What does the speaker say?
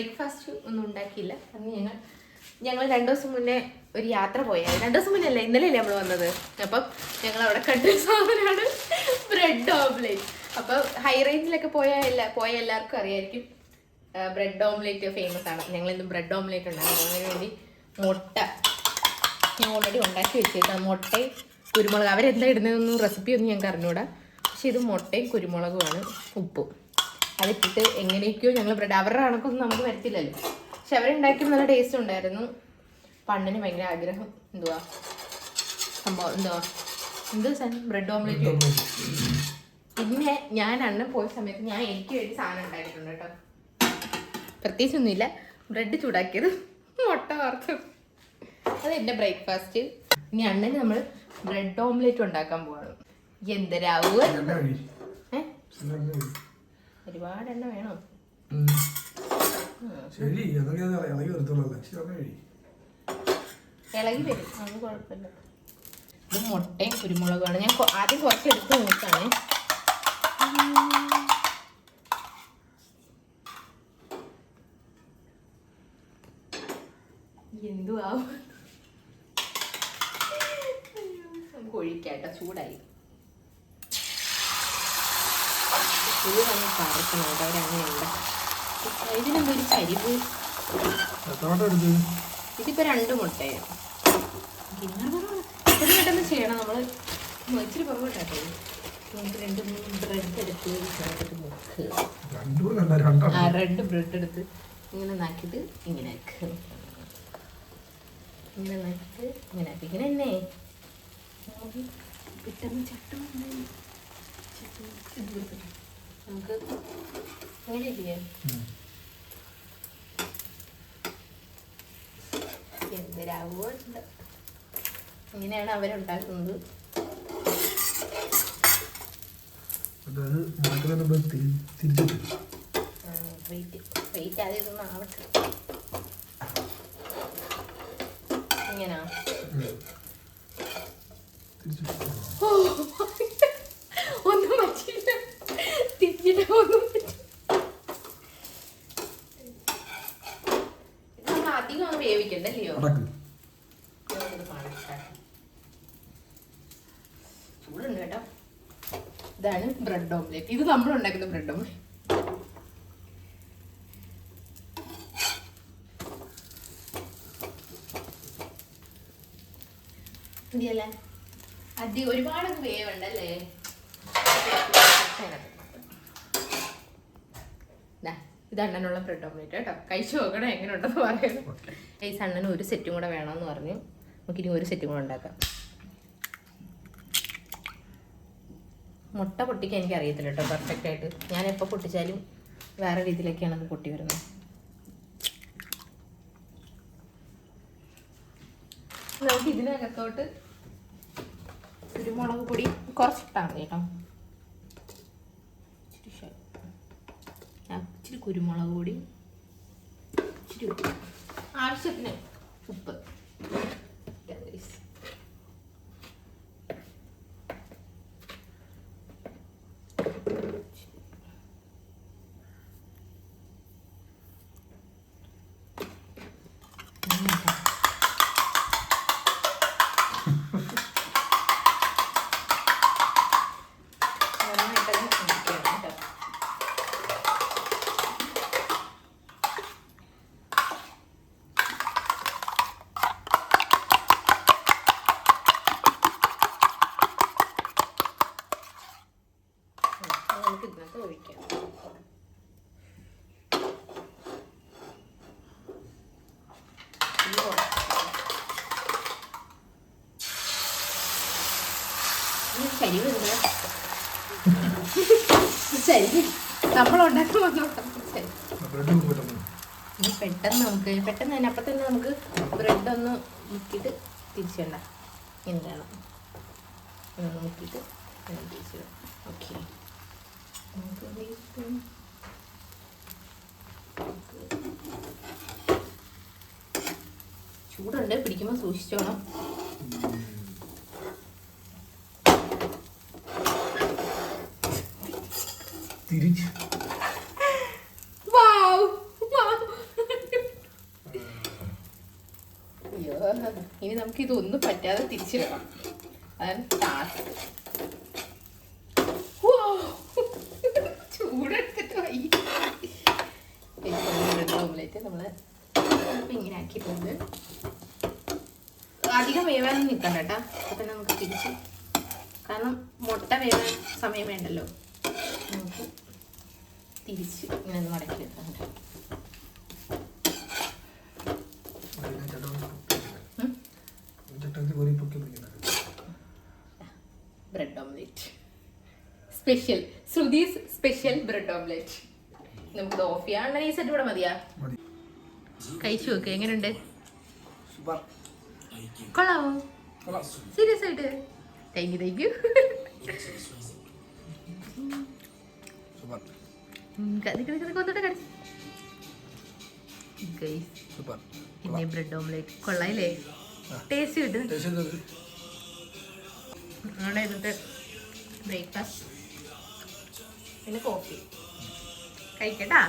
Breakfast ഒന്നും ഉണ്ടാക്കിയില്ല. അന്ന് ഞങ്ങൾ 2 ദിവസം മുന്നേ ഒരു യാത്ര പോയായിരുന്നു. 2 ദിവസം മുന്നേ അല്ലേ, ഇന്നലെയല്ലേ നമ്മൾ വന്നത്. അപ്പം ഞങ്ങൾ അവിടെ കണ്ട സാധനമാണ് ബ്രെഡ് ഓംലേറ്റ്. അപ്പം ഹൈ റേഞ്ചിലൊക്കെ പോയ എല്ലാവർക്കും അറിയായിരിക്കും ബ്രെഡ് ഓംലേറ്റ് ഫേമസ് ആണ്. ഞങ്ങൾ ഇന്ന് ബ്രെഡ് ഓംലേറ്റ് ഉണ്ടാകും. അതിന് വേണ്ടി മുട്ട ഞാൻ ഓൾറെഡി ഉണ്ടാക്കി വെച്ചേക്കാം. മുട്ടയും കുരുമുളക്, അവരെന്താ ഇടുന്നതെന്നൊന്നും റെസിപ്പി ഒന്നും ഞങ്ങൾക്ക് അറിഞ്ഞൂടാ. പക്ഷെ ഇത് മുട്ടയും കുരുമുളകുമാണ്, ഉപ്പും അതിട്ടിട്ട് എങ്ങനെയൊക്കെയോ ഞങ്ങൾ ബ്രെഡ്, അവരുടെ കണക്കൊന്നും നമുക്ക് വരത്തില്ലല്ലോ. പക്ഷെ അവരുണ്ടാക്കിയത് നല്ല ടേസ്റ്റ് ഉണ്ടായിരുന്നു. പണ്ണിന് ഭയങ്കര ആഗ്രഹം സംഭവം എന്തോ സാധനം ബ്രെഡ് ഓംലേറ്റ്. പിന്നെ ഞാൻ അണ്ണൻ പോയ സമയത്ത് എനിക്ക് വേണ്ടി സാധനം ഉണ്ടാക്കിയിട്ടുണ്ട് കേട്ടോ. പ്രത്യേകിച്ചൊന്നുമില്ല, ബ്രെഡ് ചൂടാക്കിയത്, മുട്ട വറുത്തത്, അത് എൻ്റെ ബ്രേക്ക്ഫാസ്റ്റ്. ഇനി അണ്ണന് നമ്മൾ ബ്രെഡ് ഓംലേറ്റ് ഉണ്ടാക്കാൻ പോവാണ്. എന്തരാവുക, ഒരുപാട് എണ്ണ വേണോ? ഇളകി വരും, അത് കുഴപ്പമില്ല. ഇത് മുട്ടയും കുരുമുളകുമാണ്. ഞാൻ ആദ്യം കുറച്ച് എടുത്ത് നോക്കാണ്. എന്തുവാവും നമുക്ക് ഒഴിക്കാട്ടോ, ചൂടായി. ചൂടങ്ങ് പറക്കണം കേട്ടോ, അവരങ്ങനെയുണ്ട്. ഇതിനെന്തൊരു കരിവ്. ഇതിപ്പോ 2 മുട്ടയാണ്. ഇത് പെട്ടെന്ന് ചെയ്യണം നമ്മൾ, ഇച്ചിരി പുറകോട്ടാട്ടോ. നമുക്ക് 2-3 ബ്രെഡ് എടുത്ത് റെഡ് ബ്രെഡ് എടുത്ത് ഇങ്ങനെ നാക്കിയിട്ട് ഇങ്ങനെ ആക്കുക. ഇങ്ങനെ നാക്കിയിട്ട് ഇങ്ങനെ ആക്കി ഇങ്ങനെ തന്നെ പെട്ടെന്ന് ചട്ടം നമുക്ക് അങ്ങനെ ചെയ്യാം. എന്തൊരാവുണ്ട്. ഇങ്ങനെയാണ് അവരുണ്ടാക്കുന്നത്. വെയിറ്റ് ആദ്യം ഇതൊന്നും ആവട്ടെ. ഇങ്ങനാ ഒന്നും പറ്റില്ല, തിരിച്ചിട്ട് ഒന്നും പറ്റില്ല. ഇത് നമ്മൾ അധികം ഒന്ന് വേവിക്കണ്ടല്ലയോ? ചൂടുണ്ട് കേട്ടോ. ഇതാണ് ബ്രെഡ് ഓംലേറ്റ്. ഇത് നമ്മൾ ഉണ്ടാക്കുന്ന ബ്രെഡ് ഓംലേറ്റ്. മതിയല്ലേ? ഒരുപാടൊക്കെ വേവുണ്ടല്ലേ? ഇത് അണ്ണനുള്ള ബ്രെഡ് ഓംലേറ്റ് കേട്ടോ. കഴിച്ചു നോക്കണം എങ്ങനെ ഉണ്ടെന്ന് പറയുന്നത്. ഈ അണ്ണന് ഒരു സെറ്റും കൂടെ വേണമെന്ന് പറഞ്ഞു. നമുക്കിനി ഒരു സെറ്റും കൂടെ ഉണ്ടാക്കാം. മുട്ട പൊട്ടിക്കാൻ എനിക്ക് അറിയത്തില്ല കേട്ടോ പെർഫെക്റ്റ് ആയിട്ട്. ഞാൻ എപ്പോൾ പൊട്ടിച്ചാലും വേറെ രീതിയിലൊക്കെയാണ് അത് പൊട്ടി വരുന്നത്. നമുക്ക് ഇതിനകത്തോട്ട് കുരുമുളക് പൊടി കുറച്ചിട്ടാൽ മതി കേട്ടോ. ഇച്ചിരി കുരുമുളക് പൊടി, ഇച്ചിരി ഉപ്പ്, ആവശ്യത്തിന് ഉപ്പ്. ഇതിനകത്ത് ഒഴിക്കാം. ചരിവ് നമ്മളുണ്ടാക്കുമ്പോൾ പെട്ടെന്ന് തന്നെ അപ്പം തന്നെ നമുക്ക് ബ്രെഡ് ഒന്ന് മുക്കിയിട്ട് തിരിച്ചിടണ്ട. എന്താണ് മുക്കിയിട്ട് തിരിച്ചിടാം. ഓക്കെ, ചൂടുണ്ട്, പിടിക്കുമ്പോൾ സൂക്ഷിച്ചോണം. ഇനി നമുക്ക് ഇതൊന്നും പറ്റാതെ തിരിച്ചിടണം. അതാണ് ടാസ്ക്. ചൂടെടുത്തിട്ട് ബ്രെഡ് ഓംലെറ്റ് നമ്മൾ ഇങ്ങനെ ആക്കിയിട്ടുണ്ട്. അധികം വേവാനൊന്നും നിൽക്കണ്ട കേട്ടോ. അപ്പോൾ തന്നെ നമുക്ക് തിരിച്ച്, കാരണം മുട്ട വേവാൻ സമയം വേണ്ടല്ലോ, നമുക്ക് തിരിച്ച് ഇങ്ങനെ ഒന്ന് മടക്കി വെക്കാം. Bread omelette special, Shruthi's special bread omelette. നമുക്ക് ഓഫ് ചെയ്യാൻ ഈ സെറ്റ് ഇവിടെ മതിയാ? കഴിച്ചു നോക്ക്, എങ്ങനെയുണ്ട്? കൊള്ളാമോ? സീരിയസ് ആയിട്ട്? Thank you. പിന്നെ ബ്രെഡ് ഓംലെറ്റ് കൊള്ളായില്ലേ? ടേസ്റ്റ് കിട്ടും. അവിടെ ഇരുന്നിട്ട് ബ്രേക്ക്ഫാസ്റ്റ് പിന്നെ കോഫി കഴിക്കട്ടാ.